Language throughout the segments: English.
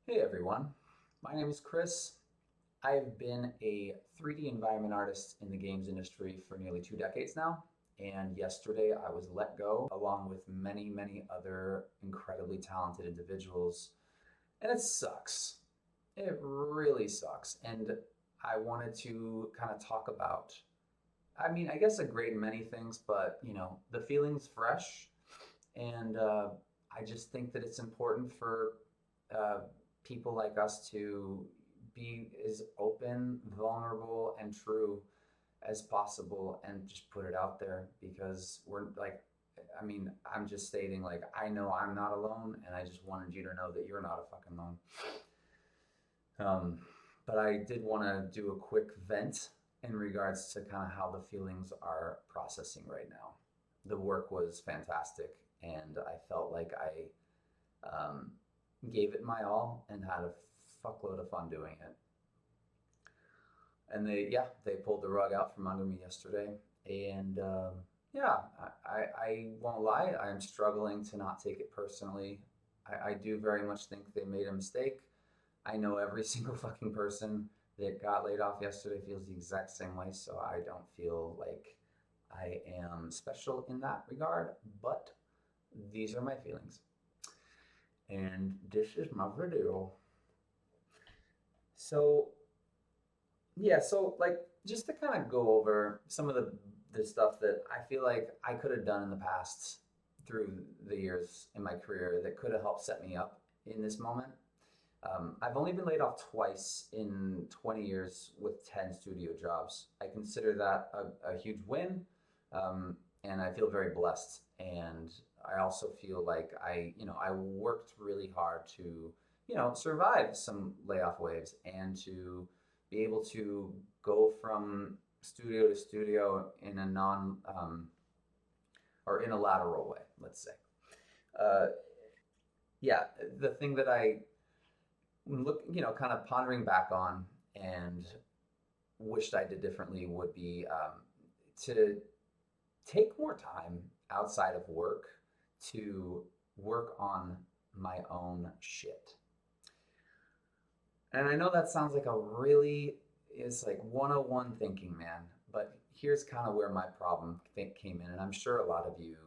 Hey everyone, my name is Chris. I've been a 3D environment artist in the games industry for nearly 2 decades now, and yesterday I was let go along with many, many other incredibly talented individuals, and it sucks. It really sucks. And I wanted to kind of talk about, I guess a great many things, but the feeling's fresh, and I just think that it's important for uh, people like us to be as open, vulnerable, and true as possible and just put it out there because I'm just stating, like, I know I'm not alone, and I just wanted you to know that you're not a fucking alone. Um, but I did want to do a quick vent in regards to kind of how the feelings are processing right now. The work was fantastic, and I felt like I gave it my all and had a fuckload of fun doing it. And they pulled the rug out from under me yesterday. And yeah, I won't lie, I'm struggling to not take it personally. I do very much think they made a mistake. I know every single fucking person that got laid off yesterday feels the exact same way, so I don't feel like I am special in that regard, but these are my feelings. And this is my video. So, yeah, so like just to kind of go over some of the stuff that I feel like I could have done in the past through the years in my career that could have helped set me up in this moment. I've only been laid off twice in 20 years with 10 studio jobs. I consider that a huge win, and I feel very blessed. And I also feel like I worked really hard to, survive some layoff waves and to be able to go from studio to studio in a or in a lateral way, let's say. Uh, yeah, the thing that I look, kind of pondering back on and wished I did differently would be to take more time outside of work to work on my own shit. And I know that sounds like a really, it's like 101 thinking, man, but here's kind of where my problem came in. And I'm sure a lot of you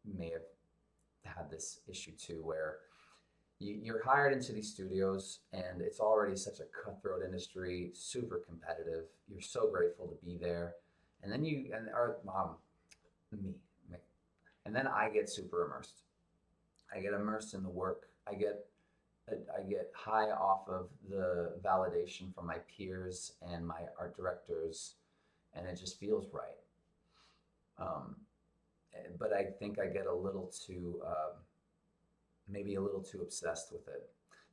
may have had this issue too, where you're hired into these studios and it's already such a cutthroat industry, super competitive. You're so grateful to be there. And then or me, and then I get super immersed. I get immersed in the work. I get high off of the validation from my peers and my art directors, and it just feels right. Um, but I think I get a little too maybe a little too obsessed with it.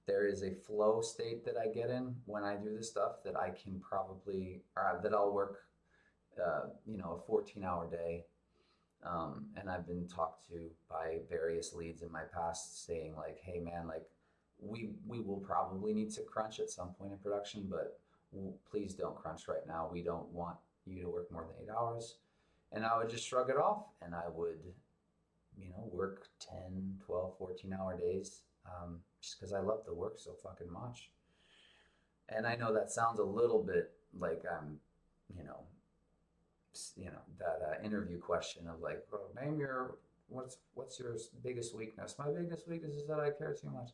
There is a flow state that I get in when I do this stuff that I can probably, or that I'll work, a 14-hour day. And I've been talked to by various leads in my past saying like, hey man, like we will probably need to crunch at some point in production, but please don't crunch right now. We don't want you to work more than 8 hours. And I would just shrug it off and I would work 10, 12, 14-hour days, just because I love the work so fucking much. And I know that sounds a little bit like I'm, you know, that interview question of like, well, name your, what's your biggest weakness? My biggest weakness is that I care too much.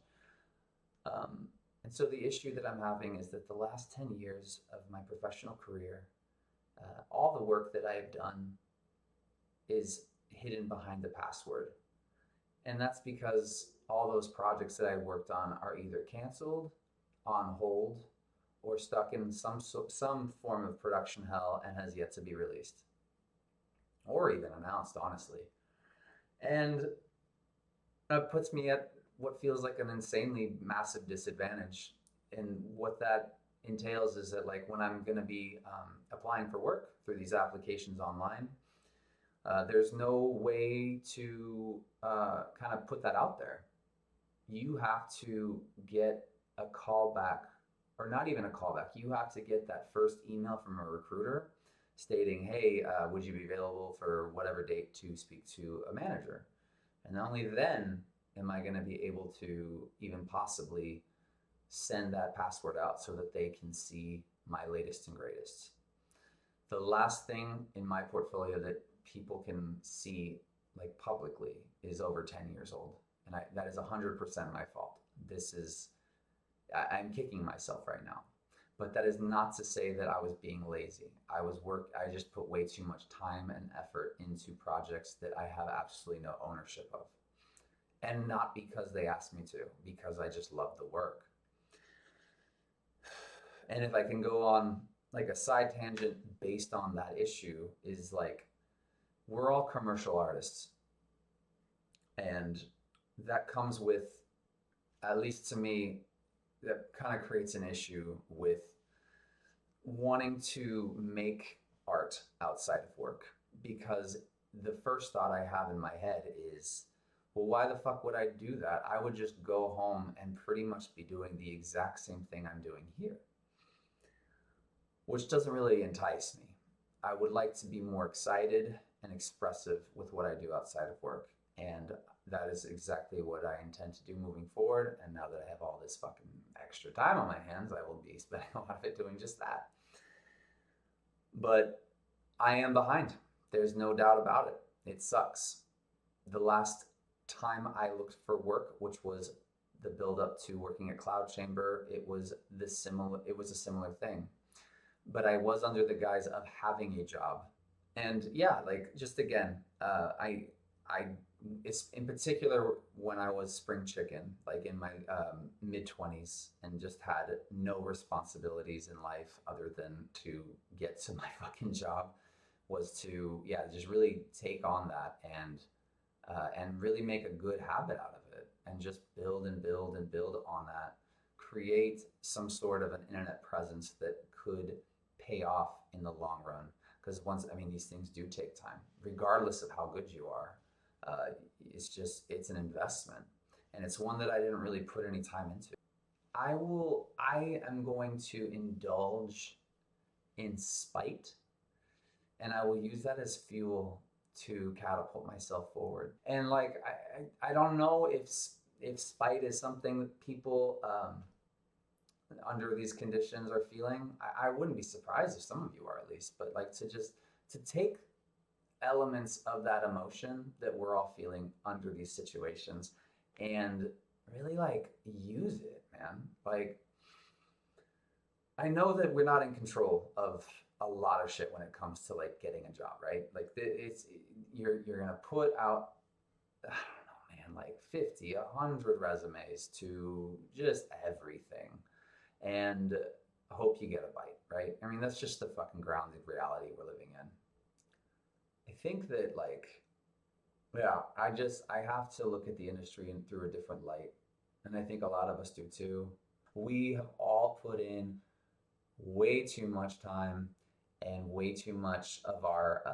Um, and so the issue that I'm having is that the last 10 years of my professional career, all the work that I have done is hidden behind the password. And that's because all those projects that I worked on are either canceled, on hold, or stuck in some form of production hell and has yet to be released or even announced, honestly. And that puts me at what feels like an insanely massive disadvantage. And what that entails is that, like, when I'm going to be applying for work through these applications online, there's no way to kind of put that out there. You have to get a call back, or not even a callback. You have to get that first email from a recruiter stating, hey, would you be available for whatever date to speak to a manager? And only then am I going to be able to even possibly send that password out so that they can see my latest and greatest? The last thing in my portfolio that people can see like publicly is over 10 years old. And that is 100% my fault. This is, I'm kicking myself right now. But that is not to say that I was being lazy. I just put way too much time and effort into projects that I have absolutely no ownership of. And not because they asked me to, because I just love the work. And if I can go on like a side tangent based on that issue, is like, we're all commercial artists. And that comes with, at least to me, that kind of creates an issue with wanting to make art outside of work, because the first thought I have in my head is, well, why the fuck would I do that? I would just go home and pretty much be doing the exact same thing I'm doing here, which doesn't really entice me. I would like to be more excited and expressive with what I do outside of work. And that is exactly what I intend to do moving forward. And now that I have all this fucking extra time on my hands, I will be spending a lot of it doing just that. But I am behind. There's no doubt about it. It sucks. The last time I looked for work, which was the build up to working at Cloud Chamber, it was a similar thing. But I was under the guise of having a job. And yeah, like, just again, I it's in particular when I was spring chicken, like in my mid 20s, and just had no responsibilities in life other than to get to my fucking job, was to, yeah, just really take on that and really make a good habit out of it, and just build and build and build on that, create some sort of an internet presence that could pay off in the long run. Because once, I mean, these things do take time, regardless of how good you are. It's an investment, and it's one that I didn't really put any time into. I am going to indulge in spite, and I will use that as fuel to catapult myself forward. And like, I don't know if spite is something that people under these conditions are feeling. I wouldn't be surprised if some of you are, at least, but like, to take elements of that emotion that we're all feeling under these situations and really like use it, man. Like, I know that we're not in control of a lot of shit when it comes to like getting a job, right? Like, you're gonna put out, I don't know, man, like 50, 100 resumes to just everything, and hope you get a bite, right? I mean, that's just the fucking grounded reality we're living in. I think that, like, yeah, I have to look at the industry through a different light. And I think a lot of us do too. We have all put in way too much time and way too much of our,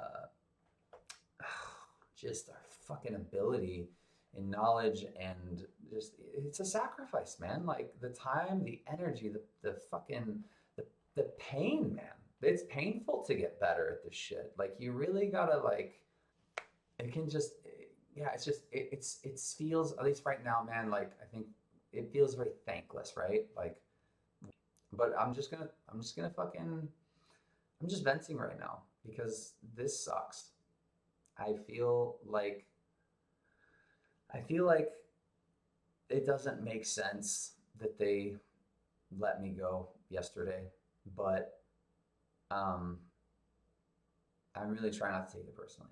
just our fucking ability and knowledge, and just, it's a sacrifice, man. Like, the time, the energy, the fucking, the pain, man. It's painful to get better at this shit. Like, you really gotta, like, it can just, yeah, it's just, it feels, at least right now, man, like, I think it feels very thankless, right? Like, but I'm just gonna fucking, I'm just venting right now because this sucks. I feel like, I feel like it doesn't make sense that they let me go yesterday, but um, I'm really trying not to take it personally.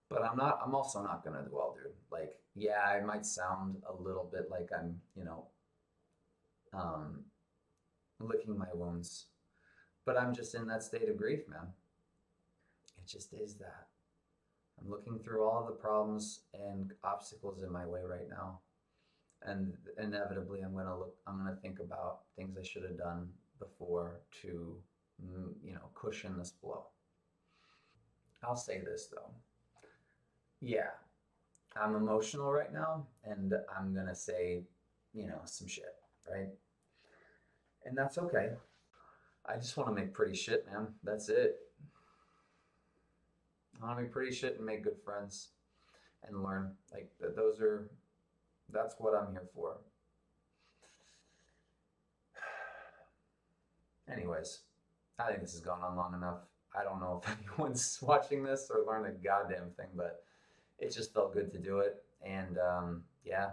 But I'm also not gonna dwell, dude. Like, yeah, I might sound a little bit like I'm, um, licking my wounds, but I'm just in that state of grief, man. It just is that. I'm looking through all of the problems and obstacles in my way right now. And inevitably, I'm gonna think about things I should have done before to, cushion this blow. I'll say this though. Yeah, I'm emotional right now, and I'm gonna say, some shit, right? And that's okay. I just want to make pretty shit, man. That's it. I want to make pretty shit and make good friends and learn. Like, those are That's what I'm here for. Anyways, I think this has gone on long enough. I don't know if anyone's watching this or learned a goddamn thing, but it just felt good to do it. And yeah,